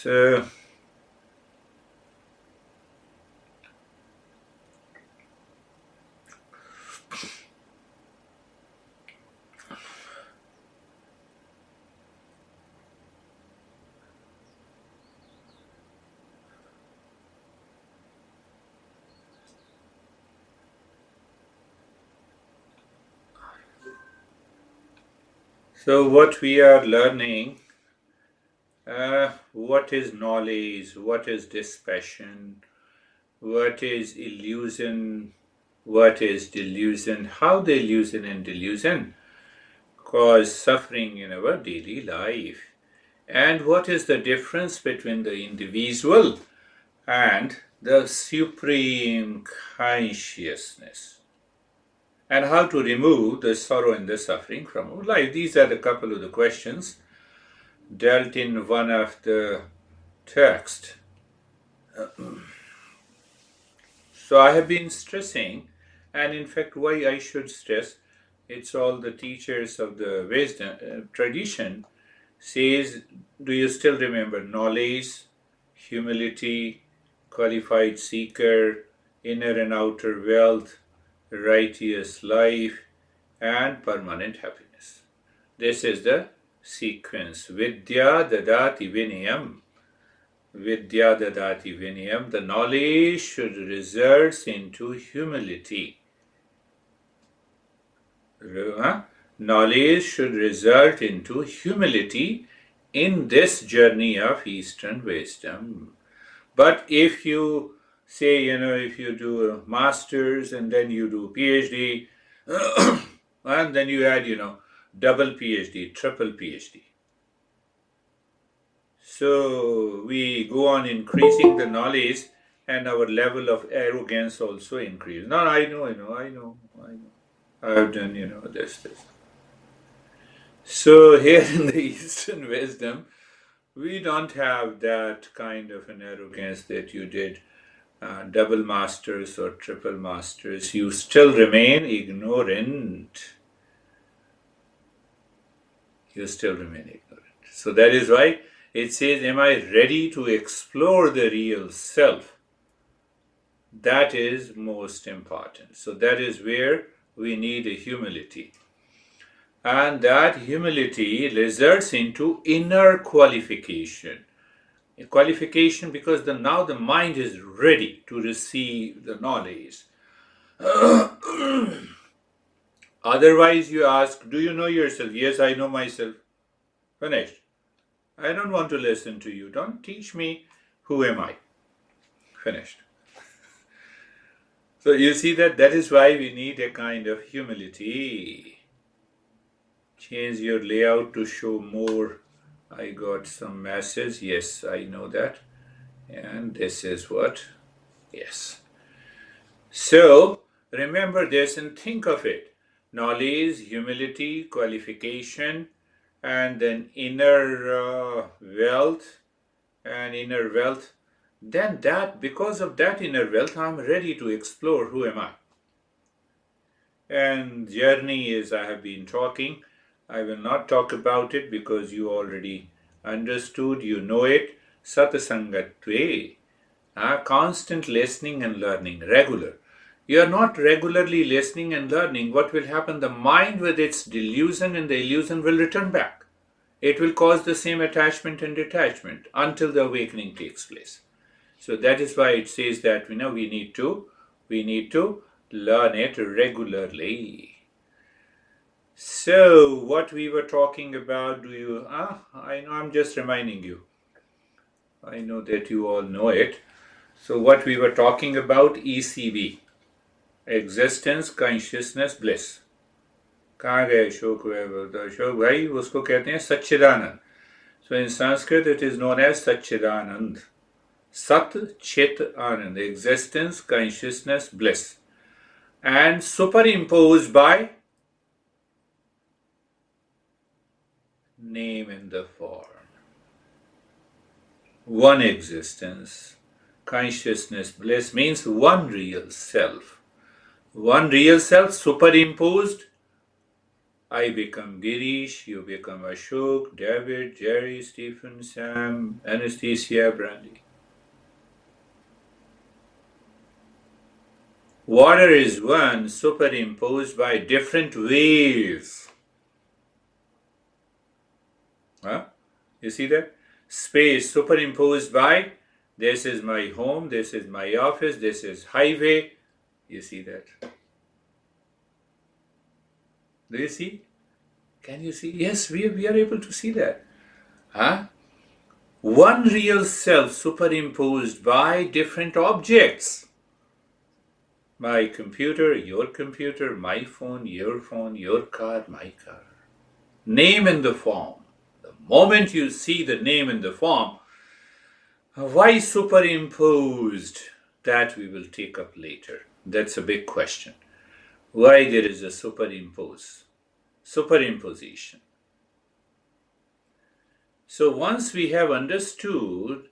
So, what we are learning, what is knowledge, what is dispassion, what is illusion, what is delusion, how the illusion and delusion cause suffering in our daily life, and what is the difference between the individual and the supreme consciousness, and how to remove the sorrow and the suffering from our life. These are a couple of the questions dealt in one of the texts. So I have been stressing, and in fact why I should stress, it's all the teachers of the wisdom tradition says, do you still remember knowledge, humility, qualified seeker, inner and outer wealth, righteous life, and permanent happiness? This is the sequence. Vidya dadati vinayam. Vidya dadati vinayam. The knowledge should result into humility. Knowledge should result into humility in this journey of Eastern wisdom. But if you say, if you do a master's and then you do PhD, and then you add, double PhD, triple PhD. So we go on increasing the knowledge and our level of arrogance also increases. No, I know. I've done, this. So here in the Eastern wisdom, we don't have that kind of an arrogance that you did double masters or triple masters. You still remain ignorant. So that is why it says, am I ready to explore the real self? That is most important. So that is where we need a humility. And that humility results into inner qualification. A qualification because now the mind is ready to receive the knowledge. Otherwise you ask, do you know yourself? Yes, I know myself. Finished. I don't want to listen to you. Don't teach me. Who am I? Finished. So you see that is why we need a kind of humility. Change your layout to show more. I got some message. Yes, I know that. And this is what? Yes. So remember this and think of it. Knowledge, humility, qualification, and then inner wealth, then because of that inner wealth, I'm ready to explore who am I. And journey is, I have been talking. I will not talk about it because you already understood, you know it. Satsangatve, constant listening and learning, regular. You are not regularly listening and learning. What will happen? The mind with its delusion and the illusion will return back. It will cause the same attachment and detachment until the awakening takes place. So that is why it says that we need to learn it regularly. So what we were talking about, I know, I'm just reminding you. I know that you all know it. So what we were talking about, ECB, existence, consciousness, bliss. कहाँ गए अशोक भाई? उसको कहते हैं सच्चिदानंद. So in Sanskrit it is known as Satchidanand. Sat Chit Anand, existence, consciousness, bliss. And superimposed by name and the form. One existence, consciousness, bliss means one real self. One real self superimposed I become Girish, you become Ashok, David, Jerry, Stephen, Sam, Anastasia, Brandy. Water is one superimposed by different waves. Huh? You see that? Space superimposed by this is my home, this is my office, this is highway. You see that? Do you see? Can you see? Yes, we are able to see that. Huh? One real self superimposed by different objects. My computer, my phone, your car, my car. Name in the form. The moment you see the name in the form, why superimposed? That we will take up later. That's a big question. Why there is a superimposition. So once we have understood,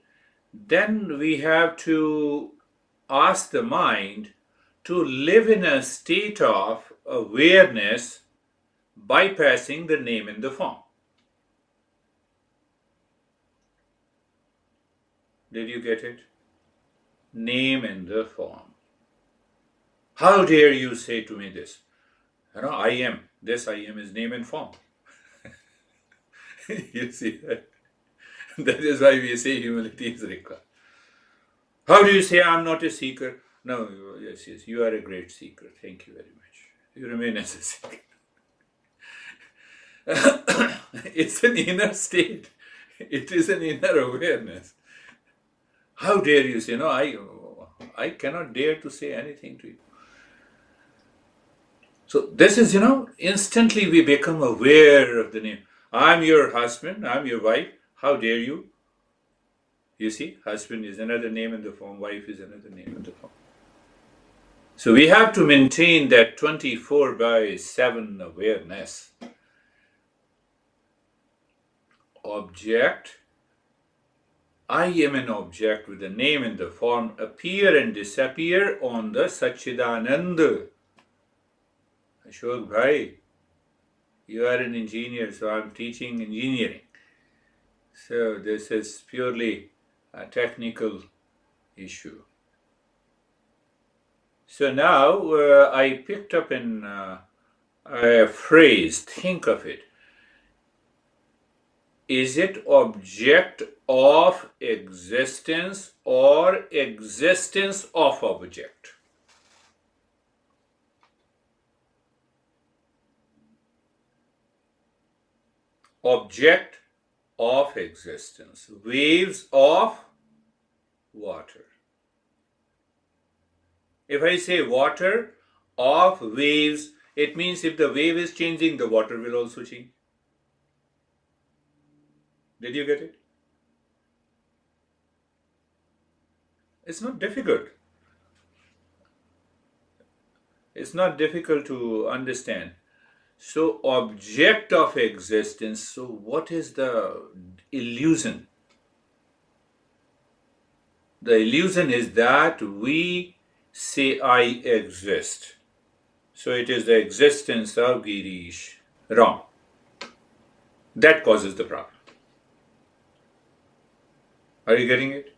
then we have to ask the mind to live in a state of awareness, bypassing the name and the form. Did you get it? Name and the form. How dare you say to me this? I am. This I am is name and form. You see that? That is why we say humility is required. How do you say I'm not a seeker? No, yes, you are a great seeker. Thank you very much. You remain as a seeker. It's an inner state. It is an inner awareness. How dare you say, no, I cannot dare to say anything to you. So this is, instantly we become aware of the name. I'm your husband, I'm your wife. How dare you? You see, husband is another name in the form, wife is another name in the form. So we have to maintain that 24/7 awareness. Object, I am an object with the name and the form appear and disappear on the Satchidananda. Ashok Bhai, you are an engineer, so I'm teaching engineering. So this is purely a technical issue. So now I picked up a phrase, think of it. Is it object of existence or existence of object? Object of existence. Waves of water. If I say water of waves, it means if the wave is changing, the water will also change. Did you get it? It's not difficult. It's not difficult to understand. So, object of existence. So, what is the illusion? The illusion is that we say I exist. So, it is the existence of Girish. Wrong. That causes the problem. Are you getting it?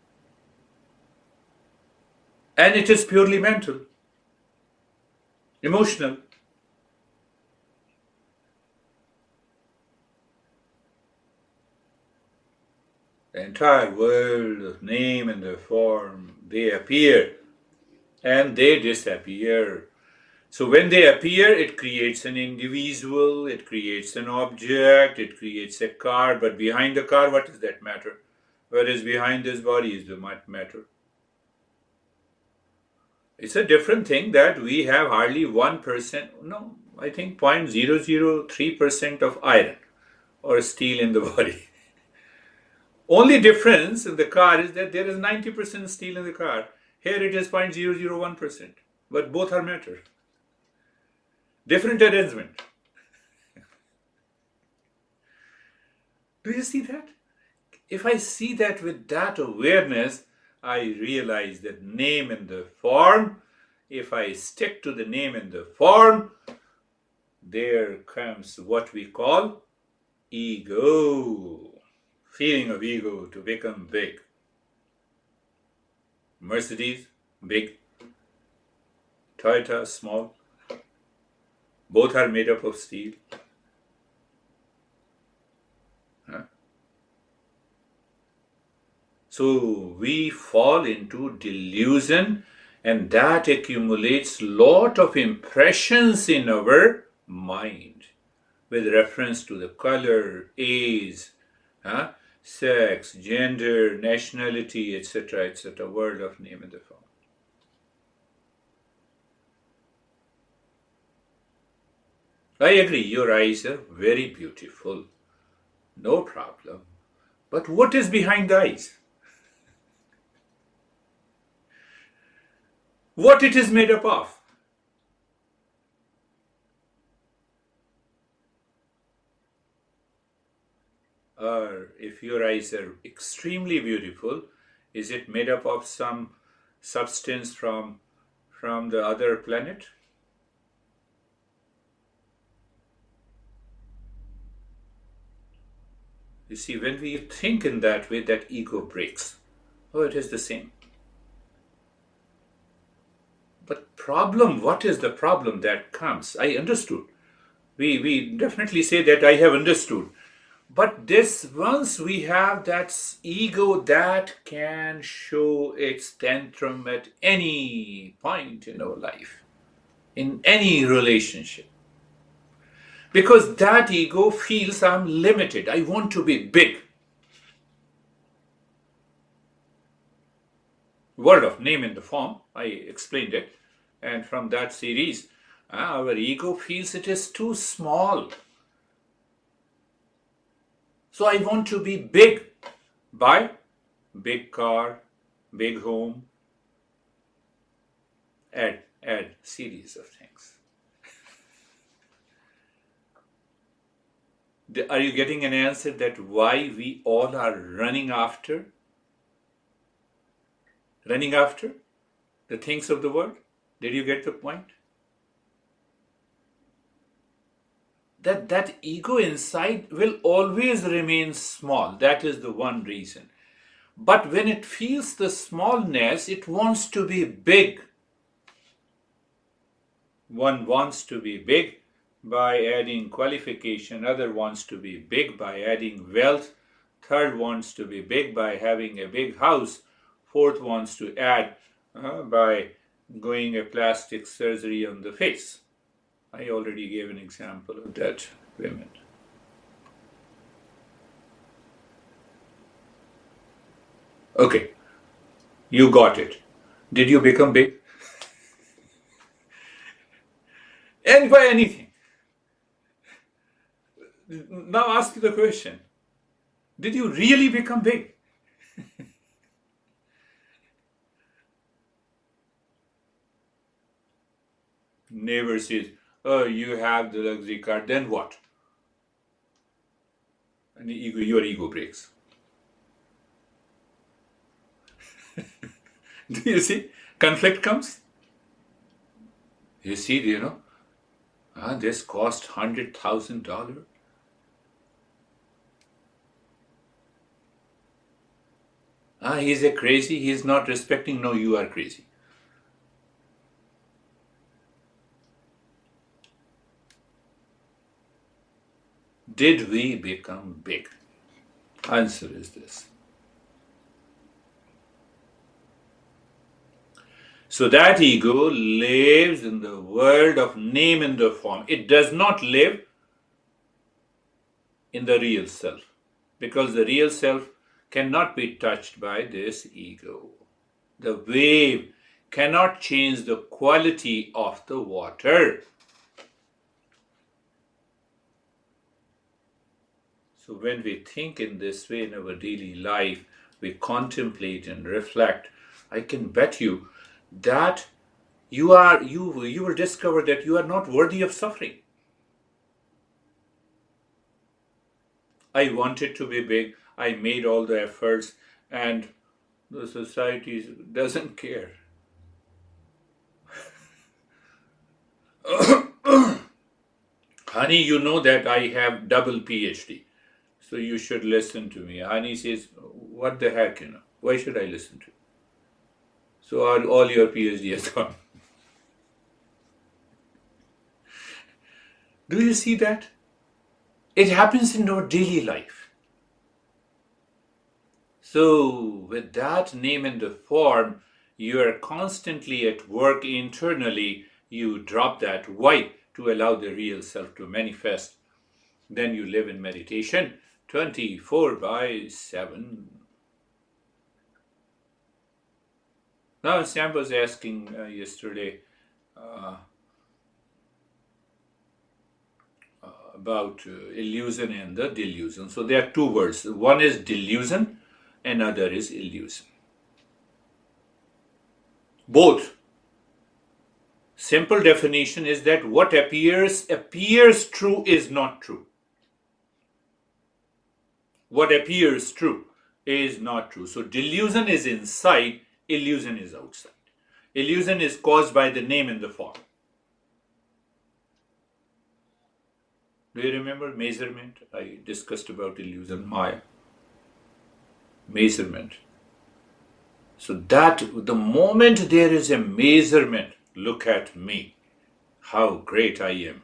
And it is purely mental, emotional. The entire world of name and the form, they appear and they disappear. So when they appear, it creates an individual, it creates an object, it creates a car. But behind the car, what does that matter? What is behind this body is the matter. It's a different thing that we have hardly 1%, no, I think 0.003% of iron or steel in the body. Only difference in the car is that there is 90% steel in the car. Here it is 0.001%, but both are matter. Different arrangement. Do you see that? If I see that with that awareness, I realize that name and the form, if I stick to the name and the form, there comes what we call ego. Feeling of ego to become big. Mercedes, big. Toyota, small. Both are made up of steel. Huh? So we fall into delusion, and that accumulates lot of impressions in our mind with reference to the color, age, sex, gender, nationality, etc., word of name and the form. I agree, your eyes are very beautiful. No problem. But what is behind the eyes? What it is made up of? Or if your eyes are extremely beautiful, is it made up of some substance from the other planet? You see, when we think in that way, that ego breaks. Oh, it is the same. But problem, what is the problem that comes? I understood. We definitely say that I have understood. But this, once we have that ego that can show its tantrum at any point in our life, in any relationship. Because that ego feels I'm limited. I want to be big. Word of name in the form, I explained it. And from that series, our ego feels it is too small. So I want to be big. Buy big car, big home, add series of things. Are you getting an answer that why we all are running after the things of the world? Did you get the point? That ego inside will always remain small. That is the one reason. But when it feels the smallness, it wants to be big. One wants to be big by adding qualification, other wants to be big by adding wealth, third wants to be big by having a big house, fourth wants to add by going a plastic surgery on the face. I already gave an example of that women. Okay, you got it. Did you become big? And by anything. Now ask the question. Did you really become big? Neighbor says, oh, you have the luxury car, then what? And your ego breaks. Do you see? Conflict comes. You see, this cost $100,000. He's a crazy, he's not respecting. No, you are crazy. Did we become big? Answer is this. So that ego lives in the world of name and the form. It does not live in the real self, because the real self cannot be touched by this ego. The wave cannot change the quality of the water. So when we think in this way in our daily life, we contemplate and reflect, I can bet you that you will discover that you are not worthy of suffering. I wanted to be big, I made all the efforts, and the society doesn't care. Honey, you know that I have double PhD, so you should listen to me. Honey says, what the heck, why should I listen to you? So all your PhD has gone. Do you see that? It happens in our daily life. So with that name and the form, you are constantly at work internally. You drop that why to allow the real self to manifest. Then you live in meditation 24/7. Now, Sam was asking yesterday about illusion and the delusion. So there are two words. One is delusion, another is illusion. Both. Simple definition is that what appears true is not true. What appears true is not true. So delusion is inside, illusion is outside. Illusion is caused by the name and the form. Do you remember measurement? I discussed about illusion, Maya. Measurement. So that the moment there is a measurement, look at me, how great I am.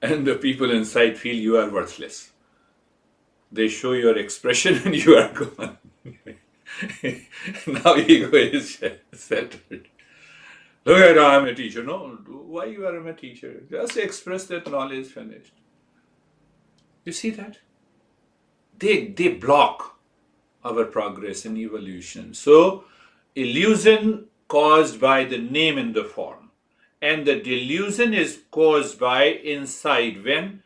And the people inside feel you are worthless. They show your expression and you are gone. Now ego is settled. Look at how I'm a teacher. No, why you are a teacher? Just express that knowledge, finished. You see that? They block our progress and evolution. So, illusion caused by the name and the form. And the delusion is caused by inside when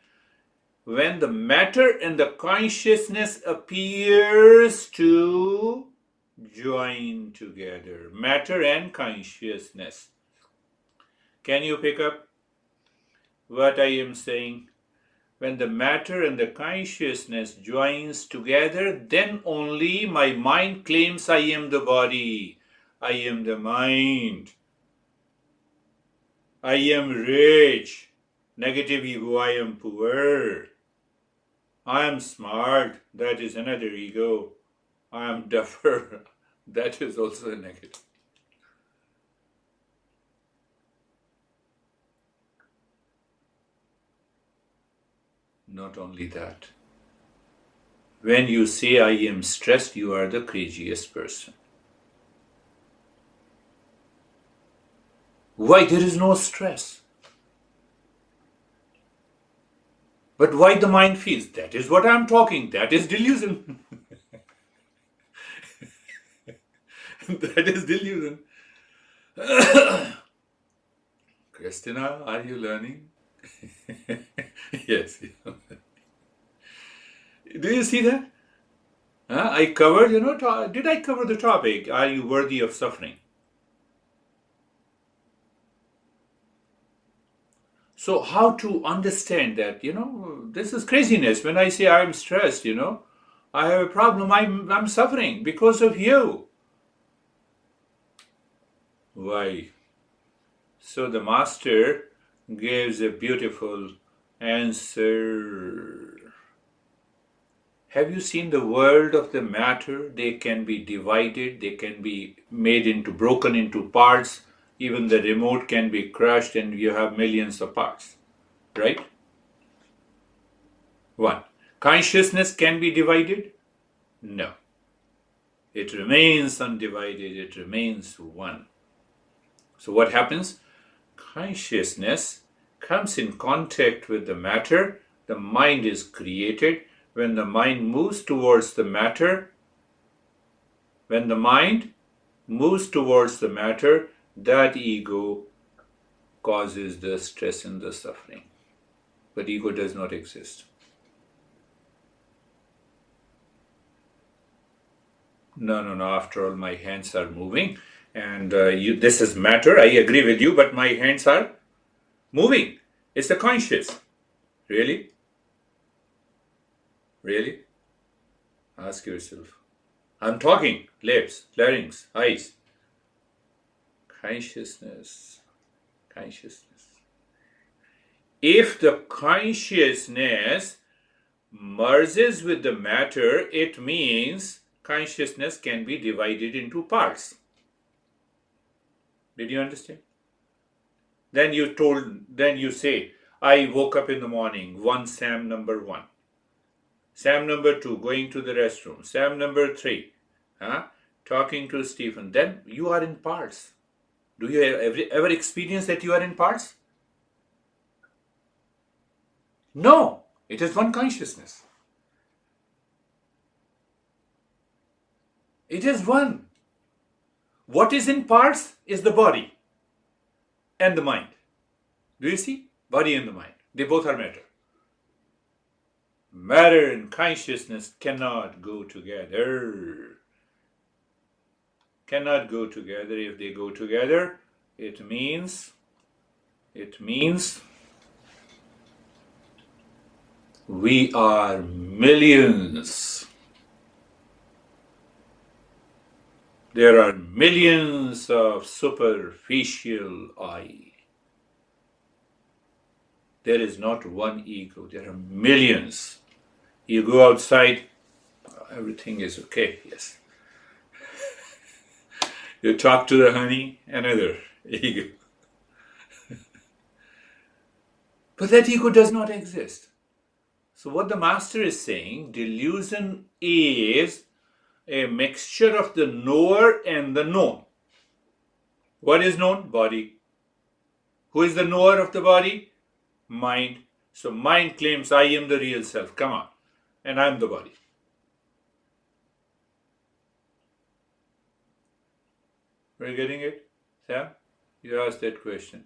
the matter and the consciousness appears to join together. Matter and consciousness. Can you pick up what I am saying? When the matter and the consciousness joins together, then only my mind claims I am the body, I am the mind, I am rich, negative ego, I am poor, I am smart, that is another ego, I am duffer, that is also a negative. Not only that, when you say I am stressed, you are the craziest person. Why? There is no stress. But why the mind feels? That is what I am talking. That is delusion. That is delusion. Christina, are you learning? Yes. Do you see that? I covered, did I cover the topic? Are you worthy of suffering? So how to understand that, this is craziness. When I say I'm stressed, I have a problem, I'm suffering because of you. Why? So the master gives a beautiful answer. Have you seen the world of the matter? They can be divided, they can be broken into parts. Even the remote can be crushed and you have millions of parts, right? One. Consciousness can be divided? No. It remains undivided, it remains one. So what happens? Consciousness comes in contact with the matter, the mind is created. When the mind moves towards the matter, that ego causes the stress and the suffering. But ego does not exist. No, after all, my hands are moving. And this is matter, I agree with you, but my hands are moving. It's the conscious. Really? Really? Ask yourself. I'm talking. Lips, larynx, eyes. Consciousness. If the consciousness merges with the matter, it means consciousness can be divided into parts. Did you understand? Then you say, I woke up in the morning, Sam number 1. Sam number 2, going to the restroom. Sam number 3, talking to Stephen. Then you are in parts. Do you ever experience that you are in parts? No, it is one consciousness. It is one. What is in parts is the body and the mind. Do you see? Body and the mind. They both are matter. Matter and consciousness cannot go together. Cannot go together. If they go together, it means we are millions. There are millions of superficial I. There is not one ego. There are millions. You go outside, everything is okay, yes. You talk to the honey, another ego. But that ego does not exist. So what the master is saying, delusion is a mixture of the knower and the known. What is known? Body. Who is the knower of the body? Mind. So mind claims, I am the real self. Come on. And I am the body. Are you getting it? Sam? You asked that question.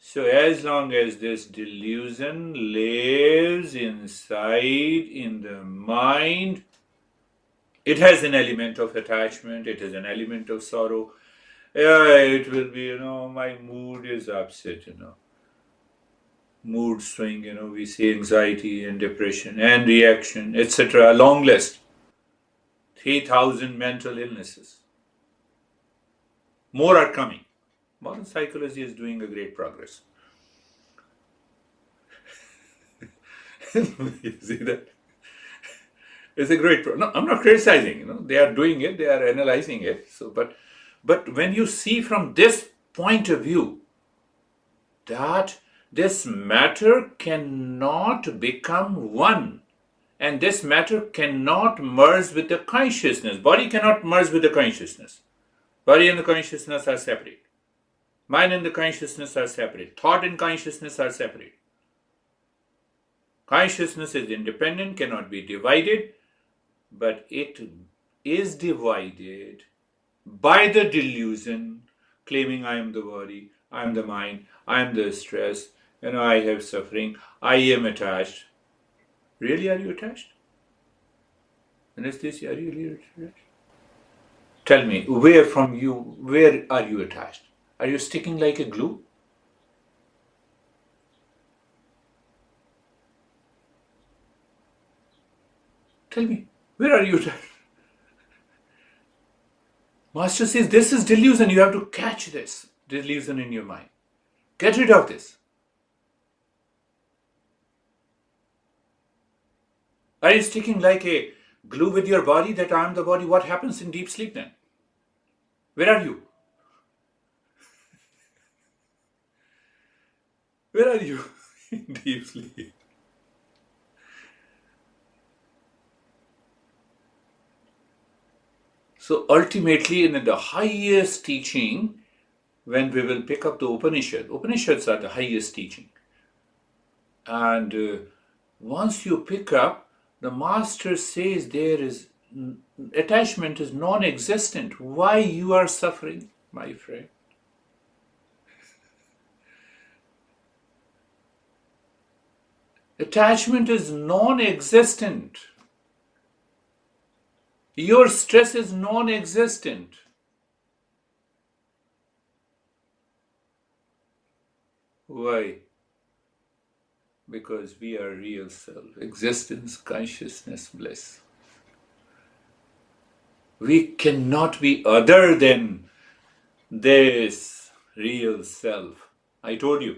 So as long as this delusion lives inside in the mind, it has an element of attachment, it has an element of sorrow. It will be, my mood is upset, mood swing, we see anxiety and depression and reaction, etc. A long list. 3,000 mental illnesses. More are coming. Modern psychology is doing a great progress. You see that? It's a great no, I'm not criticizing, they are doing it, they are analyzing it. So, but when you see from this point of view that this matter cannot become one, and this matter cannot merge with the consciousness. Body cannot merge with the consciousness. Body and the consciousness are separate. Mind and the consciousness are separate. Thought and consciousness are separate. Consciousness is independent, cannot be divided, but it is divided by the delusion, claiming I am the body, I am the mind, I am the stress, I have suffering, I am attached. Really, are you attached? Anesthesia, are you really attached? Tell me, where are you attached? Are you sticking like a glue? Tell me, where are you attached? Master says this is delusion. You have to catch this delusion in your mind. Get rid of this. Are you sticking like a glue with your body that I am the body? What happens in deep sleep then? Where are you? Where are you in deep sleep? So ultimately, in the highest teaching, when we will pick up the Upanishads are the highest teaching. And once you pick up, the master says attachment is non-existent. Why you are suffering, my friend? Attachment is non-existent. Your stress is non-existent. Why? Because we are real self, existence, consciousness, bliss. We cannot be other than this real self. I told you,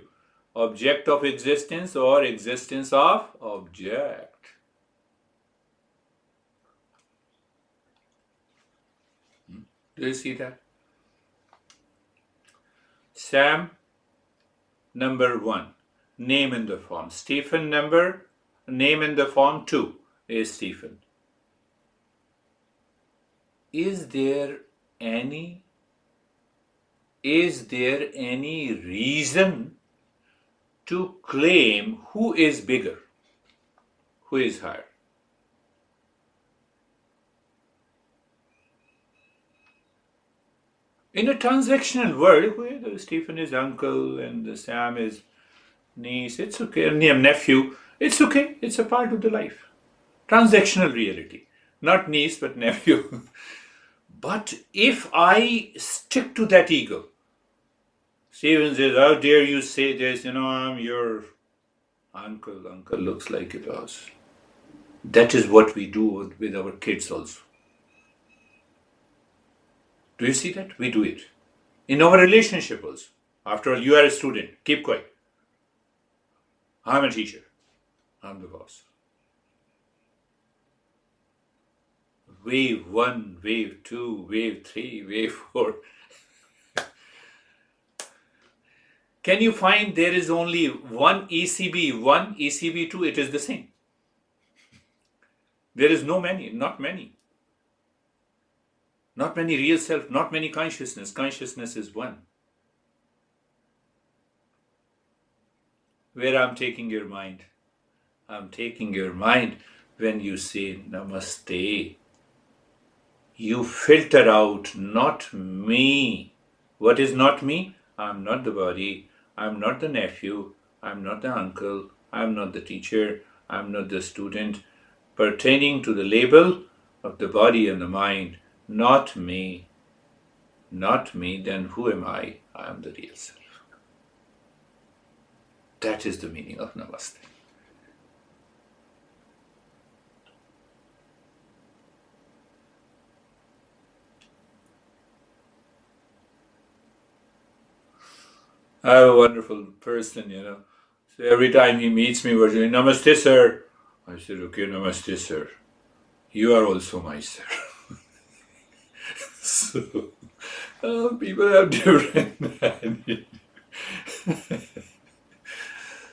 Object of existence or existence of object. Do you see that? Sam, number 1, name in the form. Stephen, name in the form 2 is Stephen. Is there any reason to claim who is bigger, who is higher? In a transactional world where Stephen is uncle and Sam is niece, it's okay, and nephew, it's okay, it's a part of the life. Transactional reality, not niece but nephew. But if I stick to that ego, Stephen says, how dare you say this, I'm your uncle. Uncle looks like a boss. That is what we do with our kids also. Do you see that? We do it. In our relationship also. After all, you are a student. Keep quiet. I'm a teacher. I'm the boss. Wave 1, wave 2, wave 3, wave 4. Can you find there is only one ECB 1, ECB 2? It is the same. There is not many. Not many real self, not many consciousness. Consciousness is one. Where I'm taking your mind? I'm taking your mind when you say Namaste. You filter out not me. What is not me? I'm not the body. I'm not the nephew. I'm not the uncle. I'm not the teacher. I'm not the student. Pertaining to the label of the body and the mind. Not me. Not me. Then who am I? I am the real self. That is the meaning of Namaste. I have a wonderful person, So every time he meets me, we're doing Namaste, sir. I said, okay, Namaste, sir. You are also my sir. So, people have different.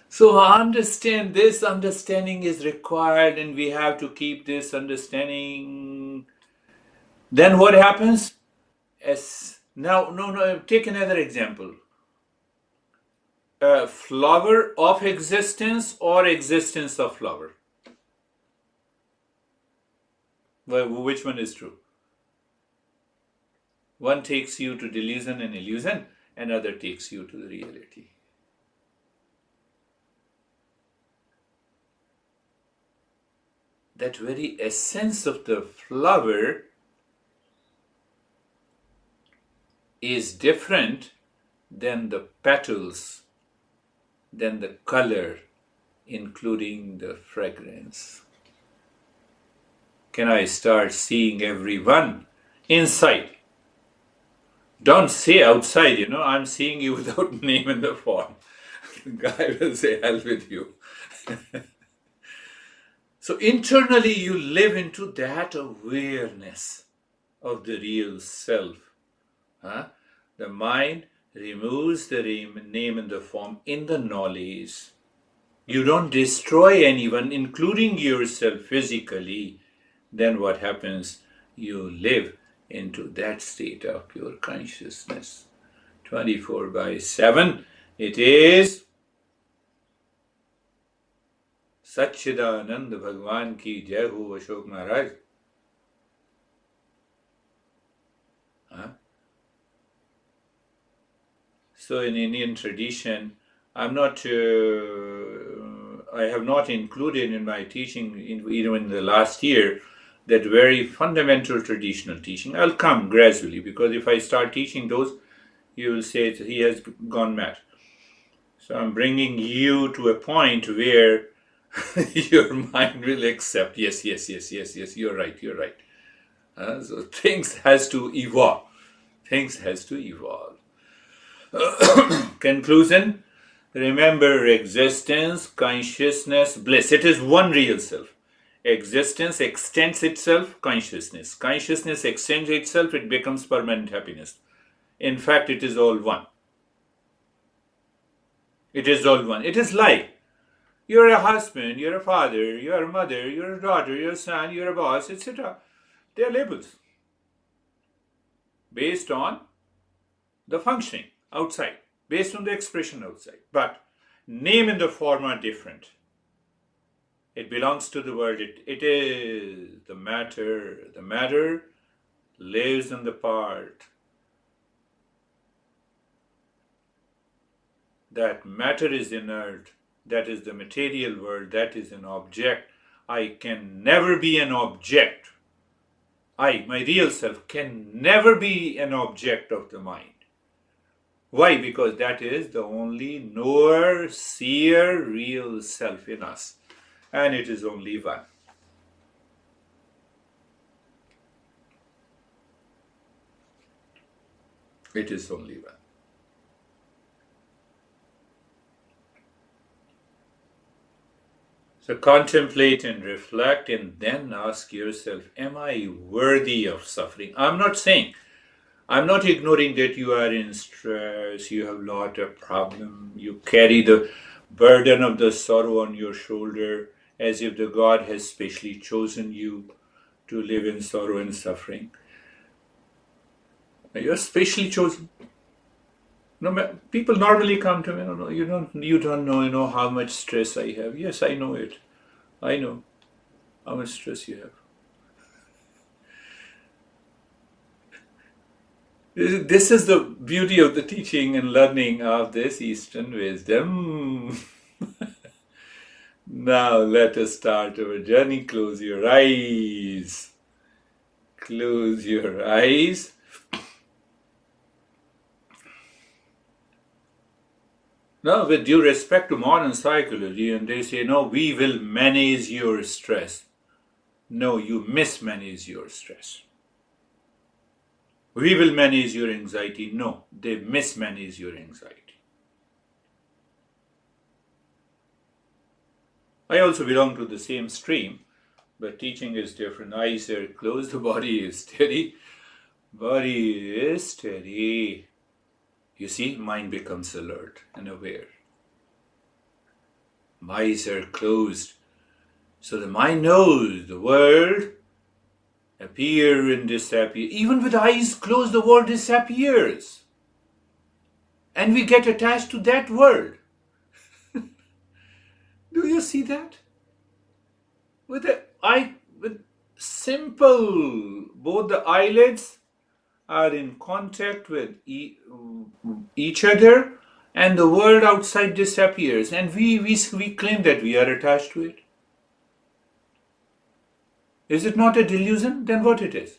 So understand this understanding is required, and we have to keep this understanding. Then what happens? No, take another example. Flower of existence or existence of flower? Well, which one is true? One takes you to delusion and illusion, another takes you to the reality. That very essence of the flower is different than the petals, than the color, including the fragrance. Can I start seeing everyone inside? Don't say outside, I'm seeing you without name in the form. The guy will say, hell with you. So internally you live into that awareness of the real self. The mind removes the name and the form in the knowledge. You don't destroy anyone, including yourself physically. Then what happens? You live into that state of pure consciousness. 24/7. It is Satchidanand Bhagwan ki Jai Ho Ashok Maharaj. So in Indian tradition, I have not included in my teaching, even in the last year, that very fundamental traditional teaching. I'll come gradually, because if I start teaching those, you will say that he has gone mad. So I'm bringing you to a point where your mind will accept, yes, you're right. So things has to evolve. Conclusion, Remember, existence, consciousness, bliss. It is one real self. Existence extends itself, consciousness. Consciousness extends itself, it becomes permanent happiness. In fact, it is all one. It is all one. It is like you're a husband, you're a father, you're a mother, you're a daughter, you're a son, you're a boss, etc. They are labels based on the functioning outside, based on the expression outside. But name and the form are different. It belongs to the world. It is the matter. The matter lives in the part. That matter is inert. That is the material world. That is an object. I can never be an object. I, my real self, can never be an object of the mind. Why? Because that is the only knower, seer, real self in us. And it is only one. It is only one. So contemplate and reflect and then ask yourself, am I worthy of suffering? I'm not ignoring that you are in stress, you have a lot of problem, you carry the burden of the sorrow on your shoulder as if the God has specially chosen you to live in sorrow and suffering. You're specially chosen. No, people normally come to me, no, you don't know, how much stress I have. Yes, I know it. I know how much stress you have. This is the beauty of the teaching and learning of this Eastern wisdom. Now let us start our journey. Close your eyes. Close your eyes. Now, with due respect to modern psychology, and they say, no, we will manage your stress. No, you mismanage your stress. We will manage your anxiety. No, they mismanage your anxiety. I also belong to the same stream, but teaching is different. Eyes are closed, the body is steady. Body is steady. You see, mind becomes alert and aware. Eyes are closed. So the mind knows the world appear and disappear. Even with eyes closed, the world disappears. And we get attached to that world. Do you see that? With simple, both the eyelids are in contact with each other, and the world outside disappears, and we claim that we are attached to it. Is it not a delusion? Then what it is?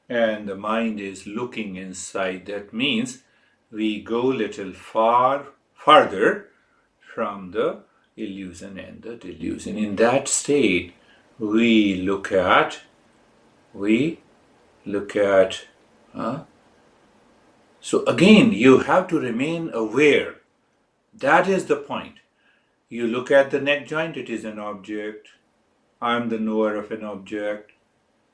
And the mind is looking inside. That means we go little farther from the illusion and the delusion. In that state, we look at. So again, you have to remain aware. That is the point. You look at the neck joint, it is an object. I'm the knower of an object.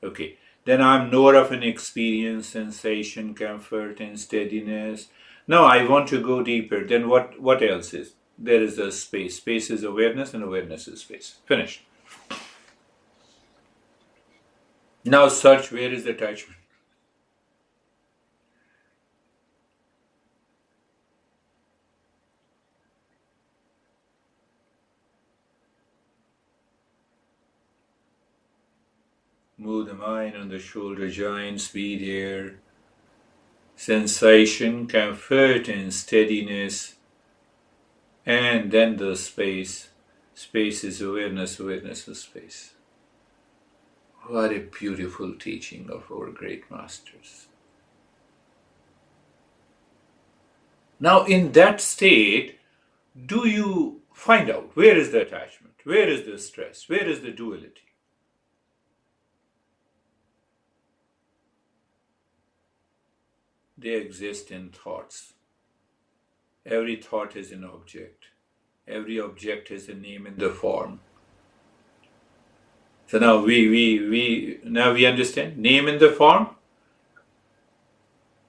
Okay. Then I'm knower of an experience, sensation, comfort, and steadiness. Now I want to go deeper. Then what else is? There is a space. Space is awareness, and awareness is space. Finished. Now search, where is the attachment? Move the mind on the shoulder joints, be there. Sensation, comfort, and steadiness. And then the space. Space is awareness, awareness is space. What a beautiful teaching of our great masters. Now in that state, do you find out where is the attachment? Where is the stress? Where is the duality? They exist in thoughts. Every thought is an object. Every object is a name in the form. So now we understand. Name in the form,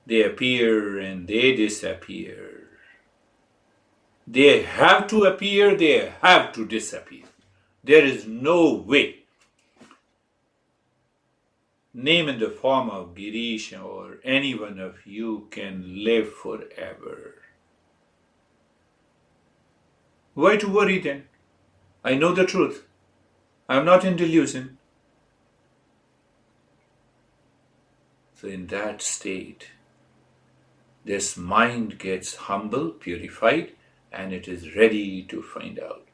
they appear and they disappear. They have to appear, they have to disappear. There is no way. Name in the form of Girish or any one of you can live forever. Why to worry then? I know the truth. I am not in delusion. So in that state, this mind gets humble, purified, and it is ready to find out.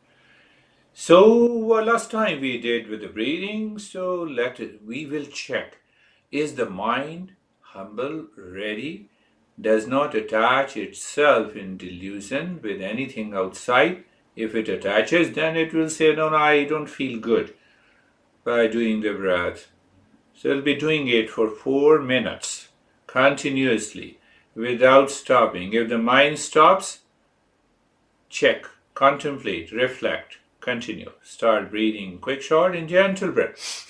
So last time we did with the breathing, so we will check. Is the mind humble, ready, does not attach itself in delusion with anything outside? If it attaches, then it will say, no, I don't feel good by doing the breath. So it'll be doing it for 4 minutes continuously without stopping. If the mind stops, check, contemplate, reflect, continue. Start breathing quick, short, and gentle breath.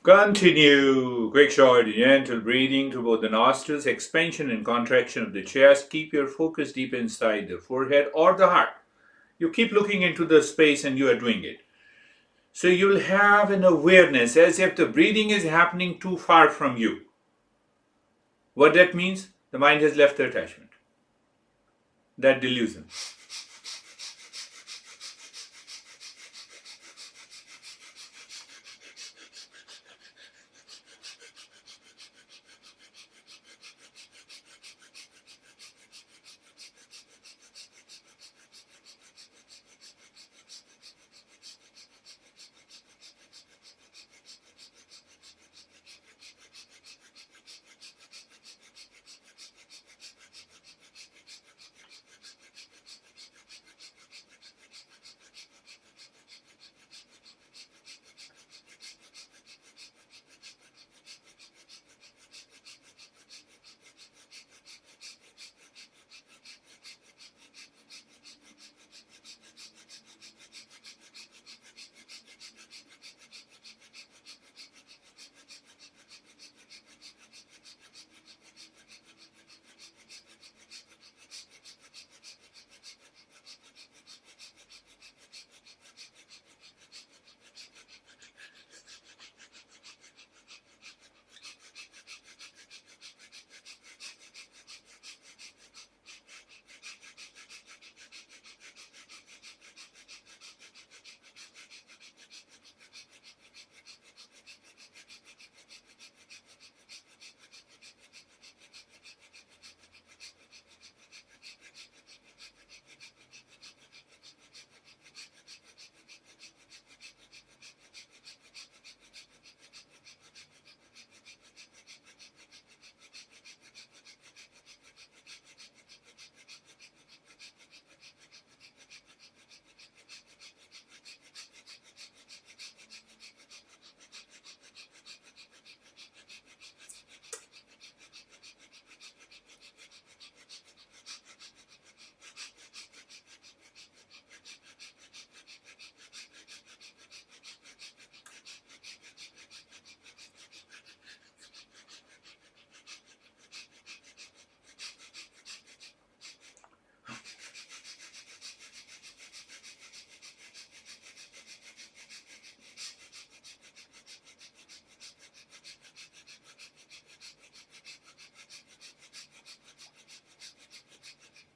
Continue. Quick, short, gentle breathing through both the nostrils, expansion and contraction of the chest. Keep your focus deep inside the forehead or the heart. You keep looking into the space and you are doing it. So you'll have an awareness as if the breathing is happening too far from you. What that means? The mind has left the attachment. That delusion.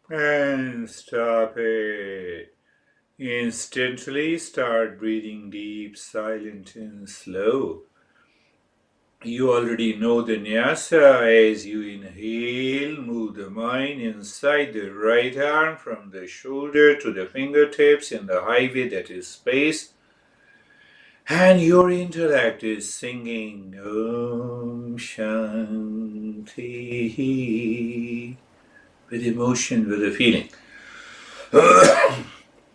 And stop it. Instantly start breathing deep, silent, and slow. You already know the nyasa. As you inhale, move the mind inside the right arm from the shoulder to the fingertips in the highway that is space. And your intellect is singing Om Shanti with emotion, with a feeling.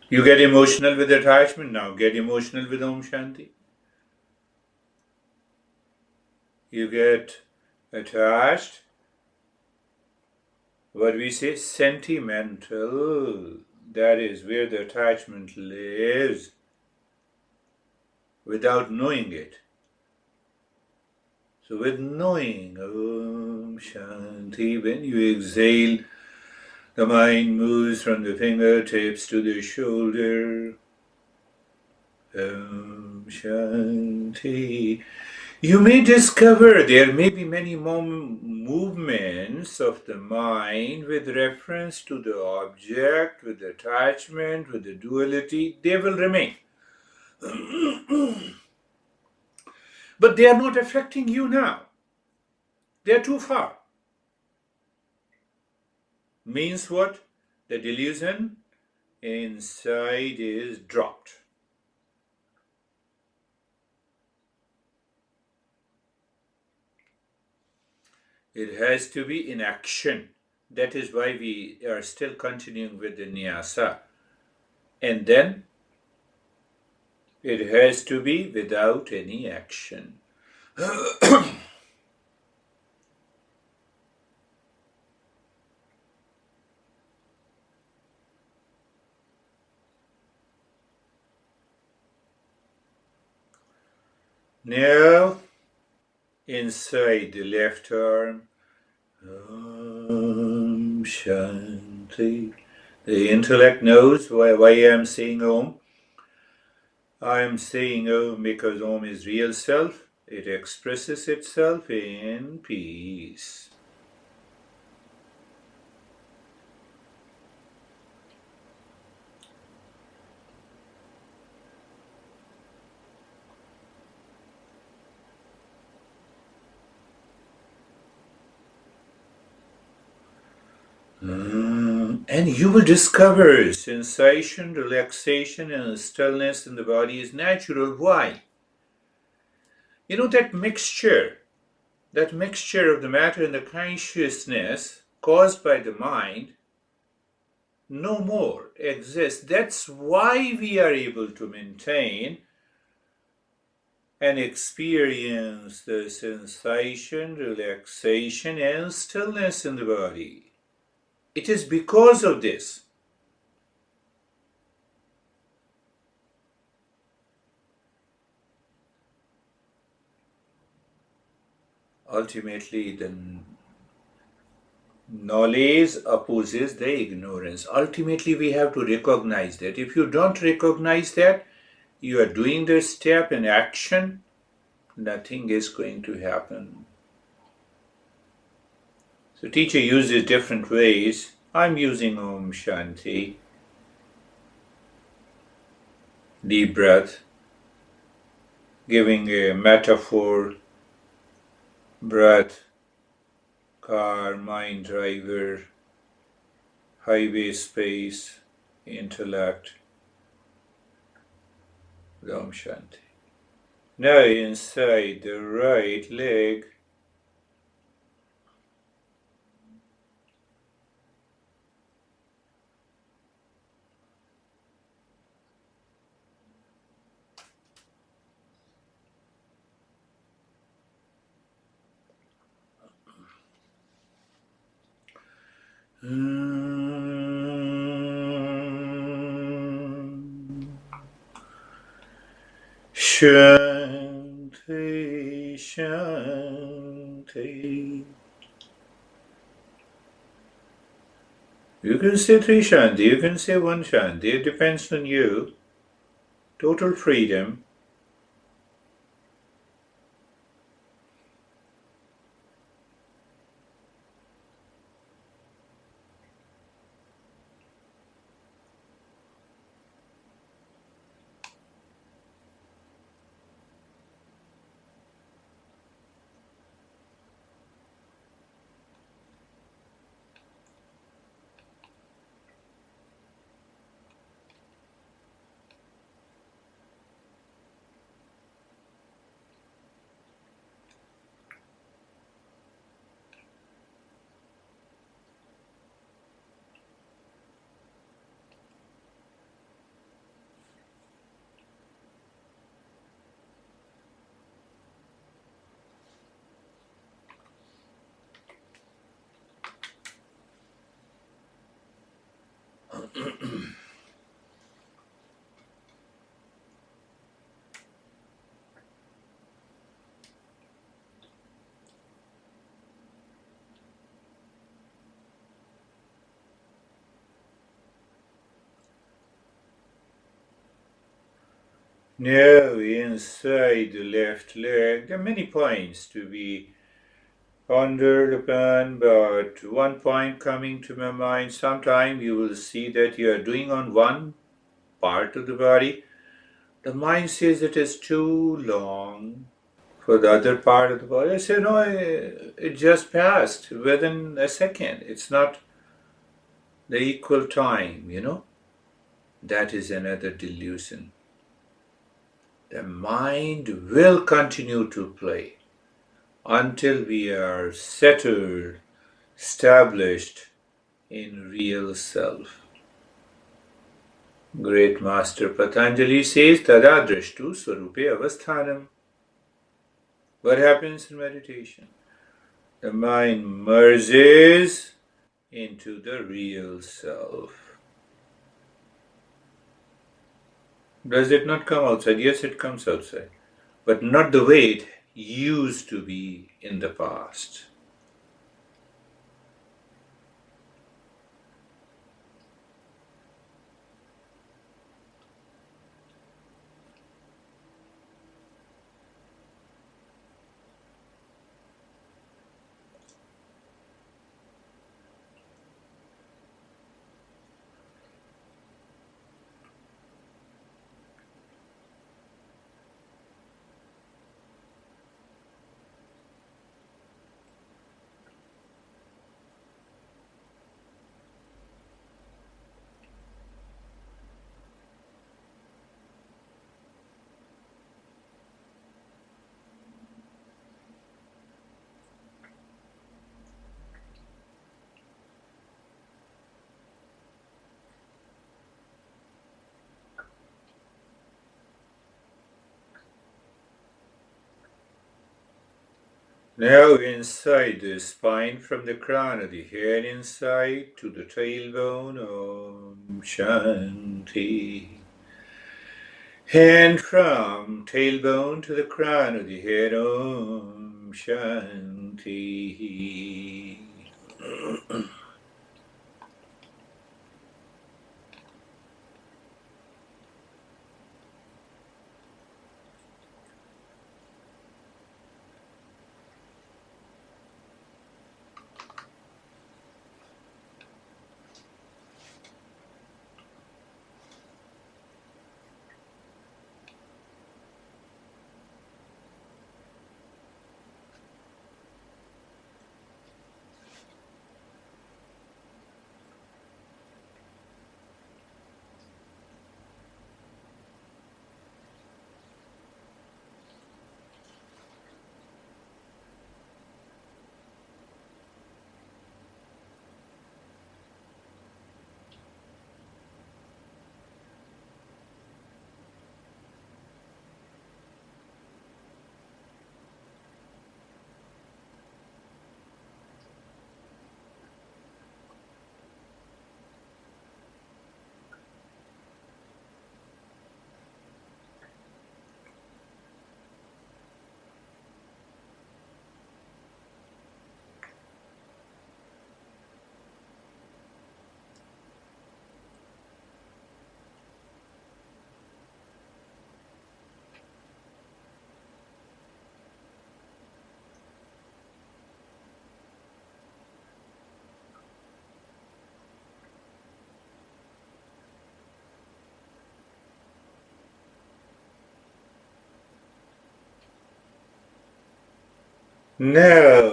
You get emotional with attachment, now get emotional with Om Shanti. You get attached, what we say, sentimental. That is where the attachment lives without knowing it. So with knowing Om Shanti, when you exhale, the mind moves from the fingertips to the shoulder. Om Shanti. You may discover there may be many movements of the mind with reference to the object, with attachment, with the duality. They will remain. But they are not affecting you now. They are too far. Means what? The delusion inside is dropped. It has to be in action. That is why we are still continuing with the nyasa. And then it has to be without any action. Now, inside the left arm, Om Shanti. The intellect knows why I am saying Om. I am saying Om because Om is real self. It expresses itself in peace. And you will discover sensation, relaxation, and stillness in the body is natural. Why? You know that mixture of the matter and the consciousness caused by the mind no more exists. That's why we are able to maintain and experience the sensation, relaxation, and stillness in the body. It is because of this. Ultimately, the knowledge opposes the ignorance. Ultimately, we have to recognize that. If you don't recognize that, you are doing the step in action, nothing is going to happen. So teacher uses different ways. I'm using Om Shanti, deep breath, giving a metaphor, breath, car, mind driver, highway space, intellect, Om Shanti. Now inside the right leg, Shanti, Shanti. You can say three Shanti, you can say one Shanti, it depends on you. Total freedom. Now, inside the left leg, there are many points to be pondered upon, but one point coming to my mind, sometime you will see that you are doing on one part of the body. The mind says it is too long for the other part of the body. I say, no, it just passed within a second. It's not the equal time. That is another delusion. The mind will continue to play until we are settled, established in real self. Great Master Patanjali says, Tada drashtu swarupe avasthanam. What happens in meditation? The mind merges into the real self. Does it not come outside? Yes, it comes outside, but not the way it used to be in the past. Now inside the spine, from the crown of the head inside to the tailbone, Om Shanti. And from tailbone to the crown of the head, Om Shanti. Now,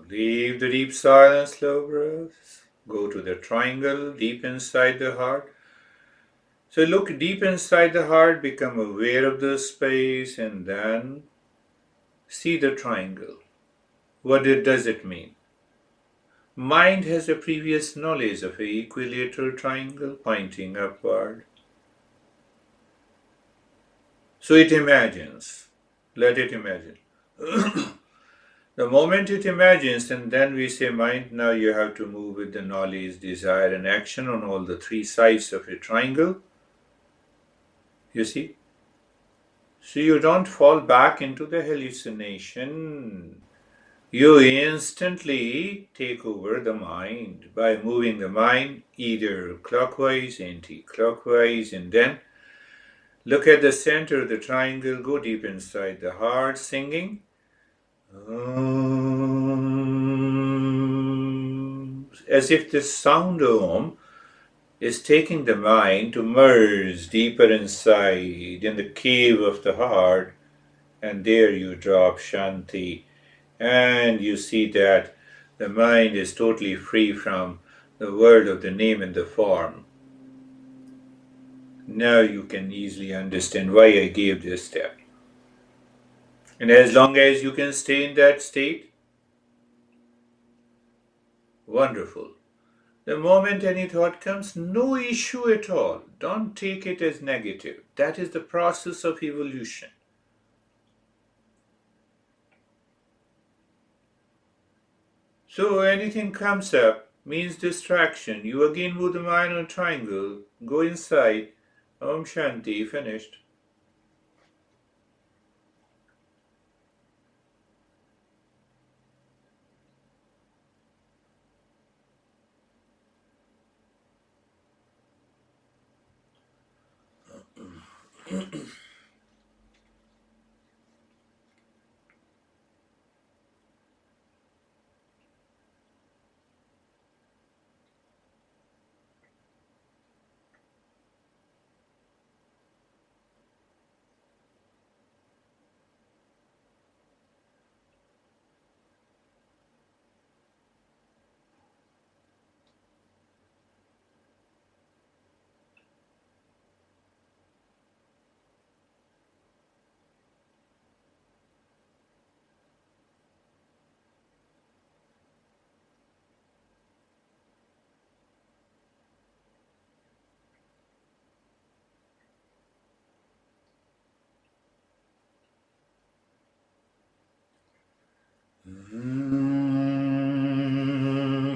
leave the deep silence, slow breaths. Go to the triangle deep inside the heart. So look deep inside the heart, become aware of the space, and then see the triangle. What does it mean? Mind has a previous knowledge of an equilateral triangle pointing upward. So it imagines. Let it imagine. The moment it imagines, and then we say, mind, now you have to move with the knowledge, desire, and action on all the three sides of a triangle. You see? So you don't fall back into the hallucination. You instantly take over the mind by moving the mind either clockwise, anti-clockwise, and then look at the center of the triangle, go deep inside the heart, singing. As if this sound Om is taking the mind to merge deeper inside in the cave of the heart, and there you drop Shanti, and you see that the mind is totally free from the world of the name and the form. Now you can easily understand why I gave this step. And as long as you can stay in that state, wonderful. The moment any thought comes, no issue at all. Don't take it as negative. That is the process of evolution. So anything comes up means distraction. You again move the mind on a triangle, go inside, Om Shanti, finished.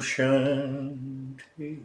Shanti.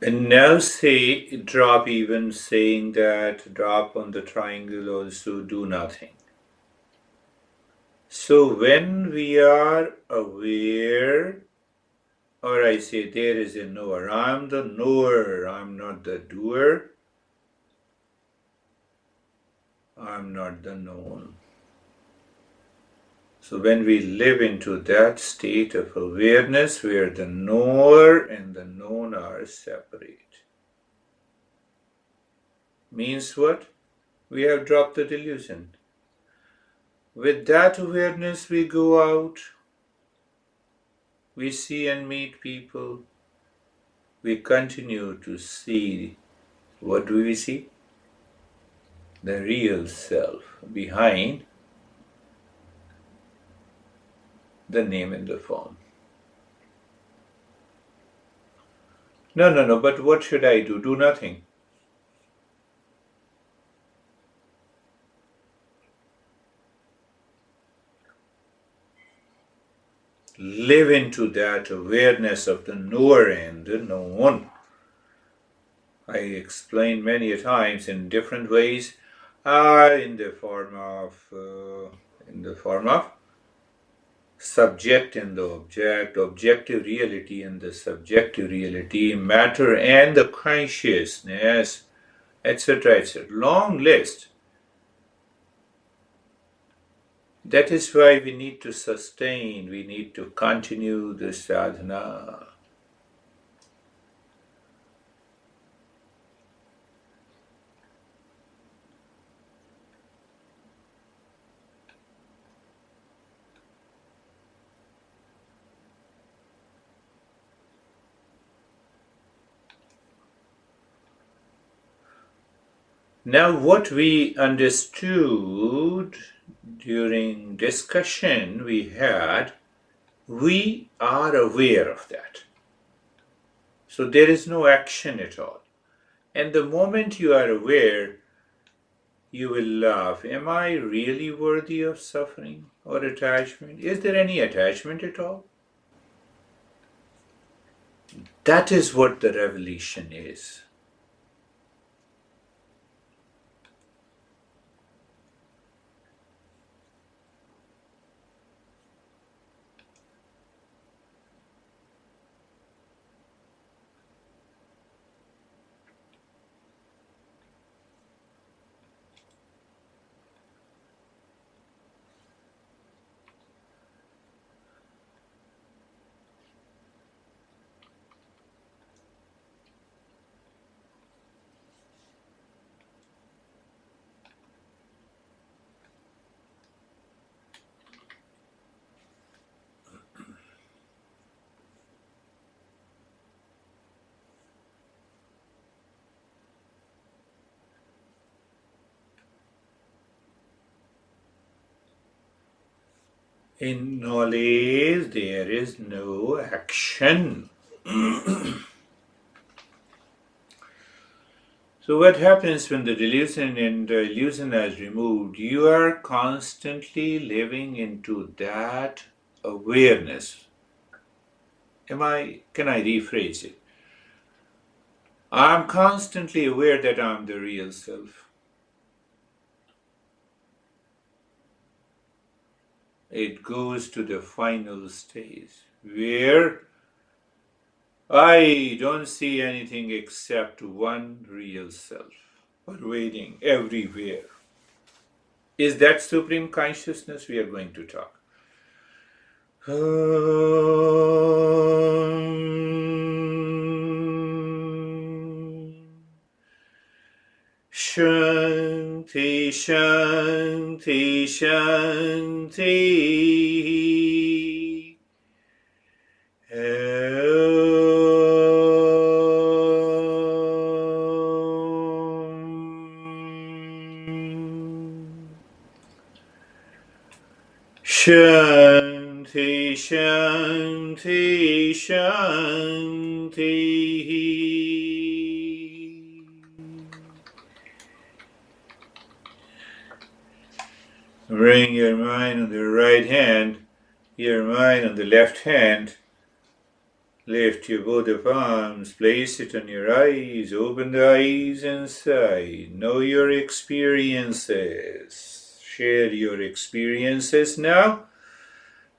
And now say drop, even saying that drop on the triangle, also do nothing. So when we are aware, or I say there is a knower, I'm the knower, I'm not the doer, I'm not the known. So when we live into that state of awareness where the knower and the known are separate, means what? We have dropped the delusion. With that awareness we go out, we see and meet people, we continue to see. What do we see? The real self behind the name in the phone. No, but what should I do? Do nothing. Live into that awareness of the knower and the known. I explained many a times in different ways, in the form of subject and the object, objective reality and the subjective reality, matter and the consciousness, etc., etc. Long list. That is why we need to sustain, we need to continue the sadhana. Now, what we understood during discussion we had, we are aware of that. So there is no action at all. And the moment you are aware, you will laugh. Am I really worthy of suffering or attachment? Is there any attachment at all? That is what the revelation is. In knowledge, there is no action. So what happens when the delusion and the illusion is removed? You are constantly living into that awareness. Can I rephrase it? I'm constantly aware that I'm the real self. It goes to the final stage where I don't see anything except one real self, pervading everywhere. Is that supreme consciousness we are going to talk? Shanti, Shanti, Shanti. Shanti, Shanti, Shanti. Bring your mind on the right hand, your mind on the left hand. Lift your both of arms, place it on your eyes, open the eyes and sigh. Know your experiences. Share your experiences now,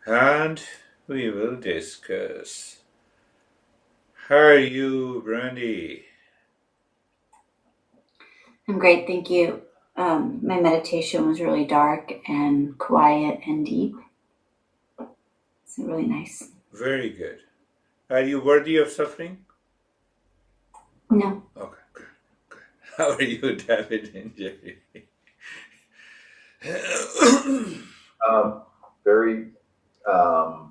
and we will discuss. How are you, Brandy? I'm great, thank you. My meditation was really dark and quiet and deep. It's really nice. Very good. Are you worthy of suffering? No. Okay, good. How are you, David and Jerry? Very, I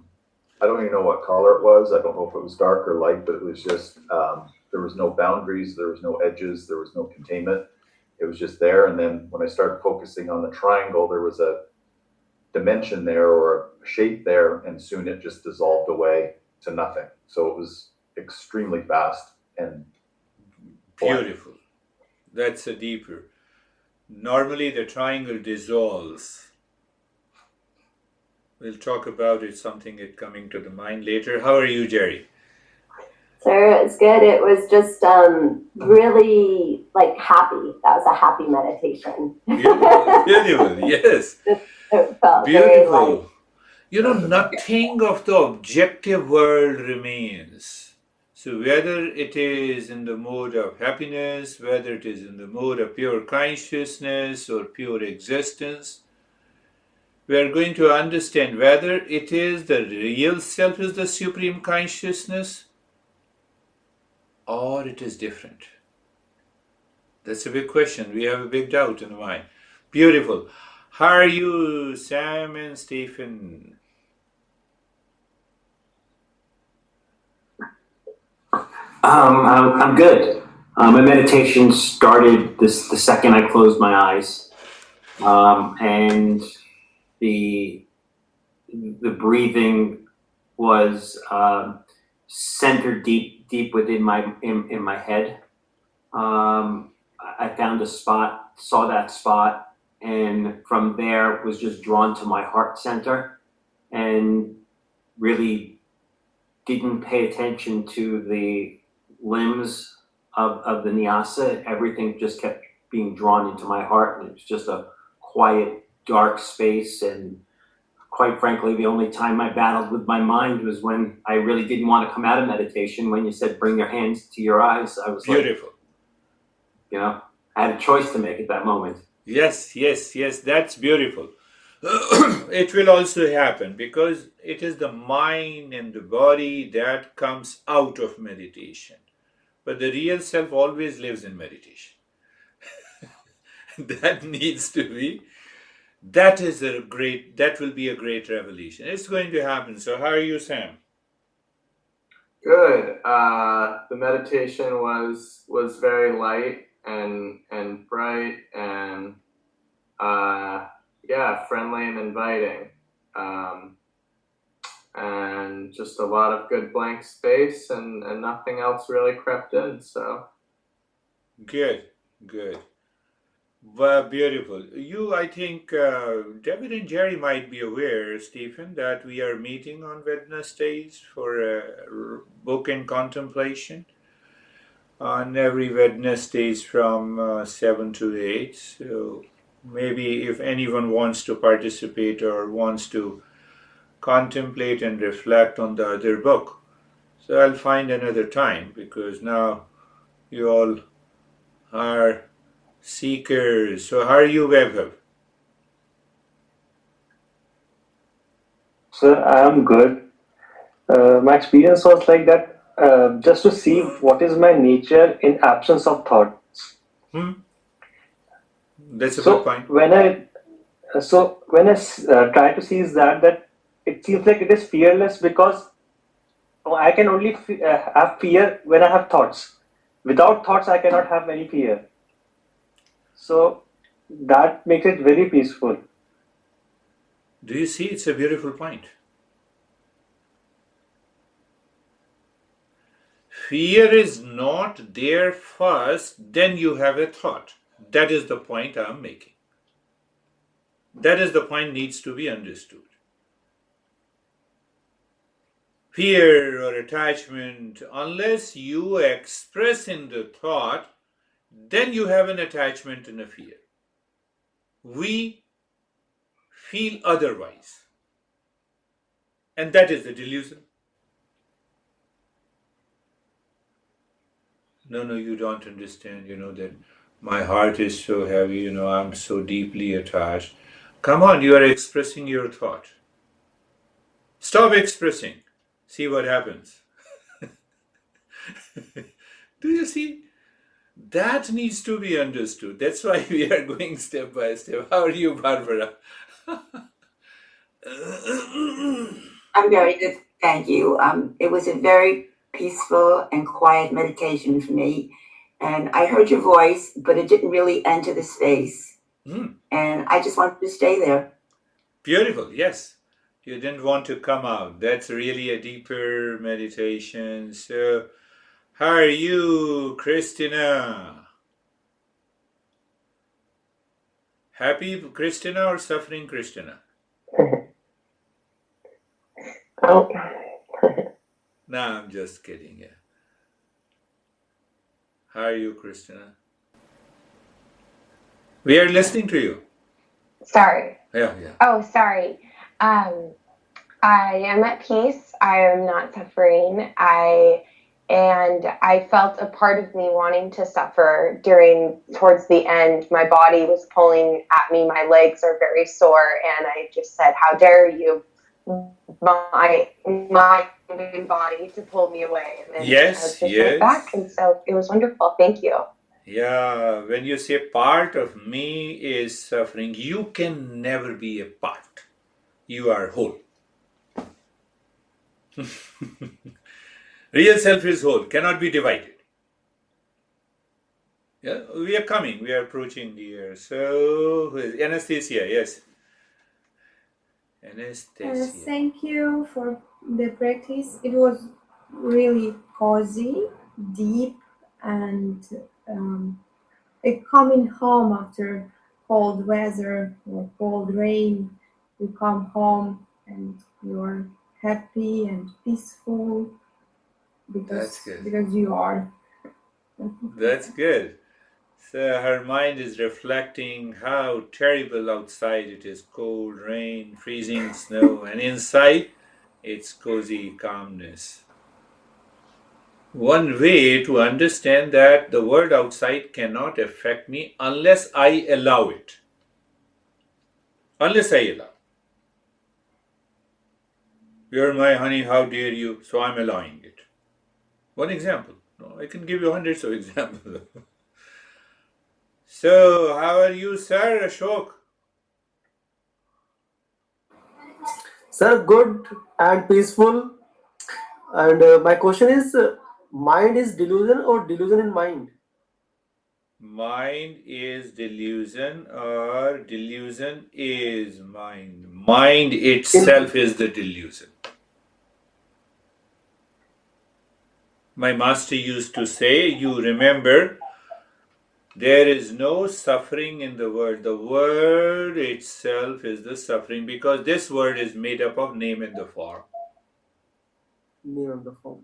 don't even know what color it was. I don't know if it was dark or light, but it was just, there was no boundaries, there was no edges, there was no containment. It was just there. And then when I started focusing on the triangle, there was a dimension there or a shape there, and soon it just dissolved away to nothing. So it was extremely fast and Beautiful. That's a deeper. Normally the triangle dissolves. We'll talk about it, something it coming to the mind later. How are you, Jerry? Sir, it's good. It was just really like happy. That was a happy meditation. Beautiful, yes. It felt very light. Beautiful. You know, nothing of the objective world remains. So whether it is in the mode of happiness, whether it is in the mode of pure consciousness or pure existence, we are going to understand whether it is the real self is the supreme consciousness or it is different. That's a big question. We have a big doubt in the mind. Beautiful. How are you, Sam and Stephen? I'm good. My meditation started the second I closed my eyes, and the breathing was centered deep within my head. I found a spot, saw that spot, and from there was just drawn to my heart center, and really didn't pay attention to the limbs of the nyasa. Everything just kept being drawn into my heart, and it was just a quiet, dark space. And quite frankly, the only time I battled with my mind was when I really didn't want to come out of meditation. When you said, bring your hands to your eyes, I was beautiful. I had a choice to make at that moment. Yes, that's beautiful. It will also happen because it is the mind and the body that comes out of meditation. But the real self always lives in meditation. That needs to be, that will be a great revelation. It's going to happen. So how are you, Sam? Good. The meditation was very light and bright and friendly and inviting. And just a lot of good blank space and nothing else really crept in. So good. Well, beautiful. I think David and Jerry might be aware, Stephen, that we are meeting on Wednesdays for a book and contemplation. On every Wednesdays from 7 to 8. So maybe if anyone wants to participate or wants to contemplate and reflect on the other book. So I'll find another time because now you all are seekers. So how are you, Vaibhav? Sir, I am good. My experience was like that, just to see what is my nature in absence of thoughts. That's a good point. When I try to seize that it seems like it is fearless because I can only have fear when I have thoughts. Without thoughts, I cannot have any fear. So that makes it very peaceful. Do you see? It's a beautiful point. Fear is not there first, then you have a thought. That is the point I am making. That is the point needs to be understood. Fear or attachment, unless you express in the thought, then you have an attachment and a fear. We feel otherwise. And that is the delusion. No, you don't understand, that my heart is so heavy, I'm so deeply attached. Come on, you are expressing your thought. Stop expressing. See what happens. Do you see? That needs to be understood. That's why we are going step by step. How are you, Barbara? I'm very good, thank you. It was a very peaceful and quiet meditation for me. And I heard your voice, but it didn't really enter the space. And I just wanted to stay there. Beautiful, yes. You didn't want to come out. That's really a deeper meditation. So, how are you, Christina? Happy Christina or suffering Christina? Oh. Nah, I'm just kidding. Yeah. How are you, Christina? We are listening to you. Sorry. Yeah. Oh, sorry. I am at peace. I am not suffering. I felt a part of me wanting to suffer towards the end. My body was pulling at me. My legs are very sore, and I just said, "How dare you, my body, to pull me away?" And then I was just went back, and so it was wonderful. Thank you. Yeah, when you say part of me is suffering, you can never be a part. You are whole. Real self is whole, cannot be divided. Yeah, we are coming, we are approaching here. So, anesthesia, yes. Anesthesia. Thank you for the practice. It was really cozy, deep, and like coming home after cold weather or cold rain. You come home and you're happy and peaceful because you are. That's good. So her mind is reflecting how terrible outside it is, cold, rain, freezing snow, and inside it's cozy calmness. One way to understand that the world outside cannot affect me unless I allow it. Unless I allow. You're my honey, how dare you? So I'm allowing it. One example. No, I can give you hundreds of examples. So, how are you, sir, Ashok? Sir, good and peaceful. And my question is, mind is delusion or delusion in mind? Mind is delusion or delusion is mind. Mind itself is the delusion. My master used to say, you remember, there is no suffering in the world. The word itself is the suffering because this word is made up of name and the form. Name and the form.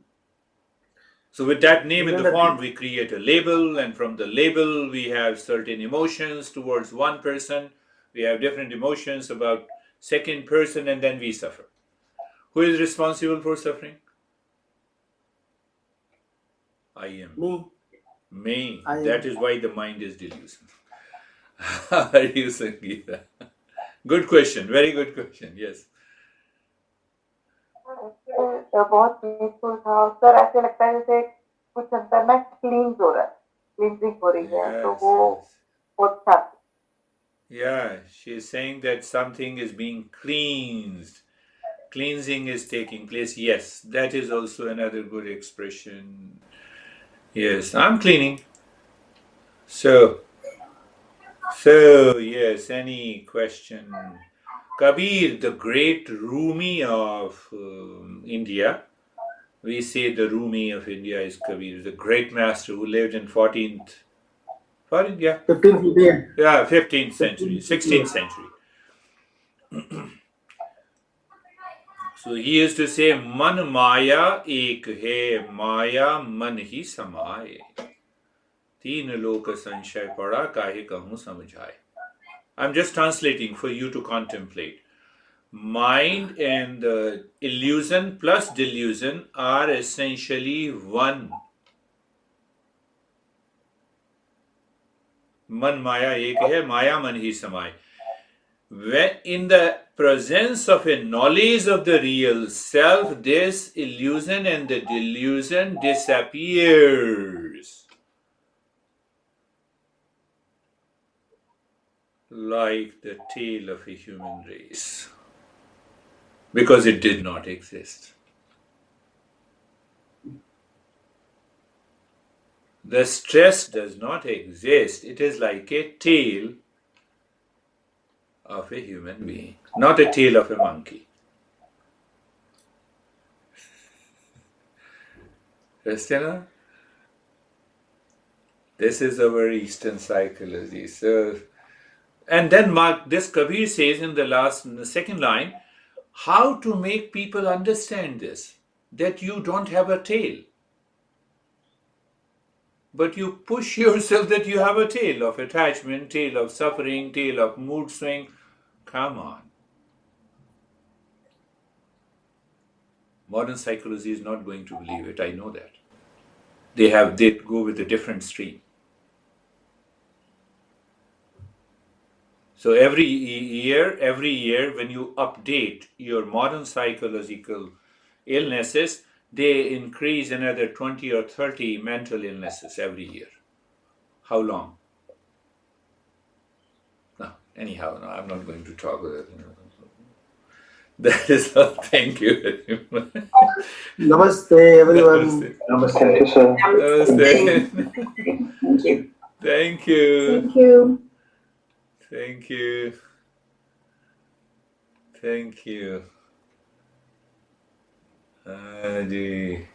So with that name and the form, we create a label, and from the label, we have certain emotions towards one person. We have different emotions about second person, and then we suffer. Who is responsible for suffering? I am. Me. That is why the mind is delusion. How are you, Sangeeta? Good question. Very good question. Yes. बहुत peaceful था sir ऐसे लगता है जैसे कुछ अंदर में क्लींस हो रहा है क्लींजिंग हो रही है तो वो बहुत अच्छा Yeah, she is saying that something is being cleansed. Cleansing is taking place. Yes, that is also another good expression. Yes, I'm cleaning. So yes, any question? Kabir, the great Rumi of India, we say the Rumi of India is Kabir, the great master who lived in 15th century, 16th century. So he used to say, Man Maya ek hai, Maya man hi samaye. Teen loka sanshay pada, kahe kahu samjhaye. I'm just translating for you to contemplate. Mind and illusion plus delusion are essentially one. Man Maya ek hai, Maya man hi samaye. When in the presence of a knowledge of the real self, this illusion and the delusion disappears. Like the tail of a human race. Because it did not exist. The stress does not exist. It is like a tail of a human being. not a tail of a monkey. Christina? This is our Eastern psychology. So, and then this Kabir says in the second line, how to make people understand this, that you don't have a tail, but you push yourself that you have a tail of attachment, tail of suffering, tail of mood swing. Come on. Modern psychology is not going to believe it. I know that. They go with a different stream. So every year, when you update your modern psychological illnesses, they increase another 20 or 30 mental illnesses every year. How long? No, anyhow, no, I'm not going to talk about it. That is all. Thank you very much. Namaste, everyone. Namaste. Thank you, sir. Namaste. Thank you. Thank you. Thank you. Thank you. Thank you. Ji.